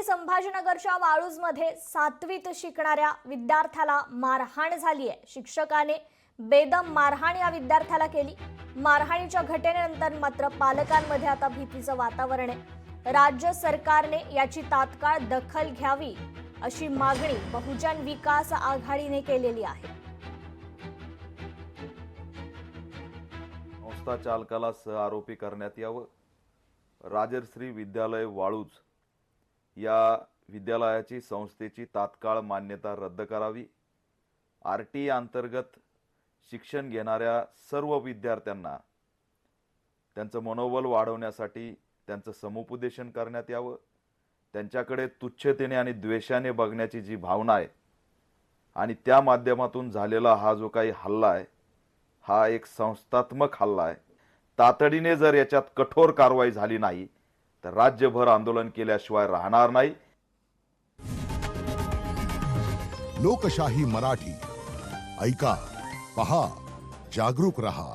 छत्रपती संभाजीनगरच्या वाळूजमध्ये 7वीत शिकणाऱ्या विद्यार्थ्याला मारहाण झाली आहे। शिक्षकाने बेदम मारहाण या विद्यार्थ्याला केली। मारहाणीच्या घटनेनंतर मात्र पालकांमध्ये आता भीतीचं वातावरण आहे। राज्य सरकारने याची तात्काळ दखल घ्यावी अशी मागणी बहुजन विकास आघाडीने केलेली आहे। संस्था चालकाला सहआरोपी करण्यात यावं। राजश्री विद्यालय वाळूज या विद्यालयाची संस्थेची तात्काळ मान्यता रद्द करावी। आरटी अंतर्गत शिक्षण घेणाऱ्या सर्व विद्यार्थ्यांना त्यांचं मनोबल वाढवण्यासाठी त्यांचं समुपदेशन करण्यात यावं। त्यांच्याकडे तुच्छतेने आणि द्वेषाने बघण्याची जी भावना आहे आणि त्या माध्यमातून झालेला हा जो काही हल्ला आहे हा एक संस्थात्मक हल्ला आहे। तातडीने जर याच्यात कठोर कारवाई झाली नाही तर राज्यभर आंदोलन केल्याशिवाय राहणार नाही। लोकशाही मराठी ऐका, पहा, जागरूक रहा।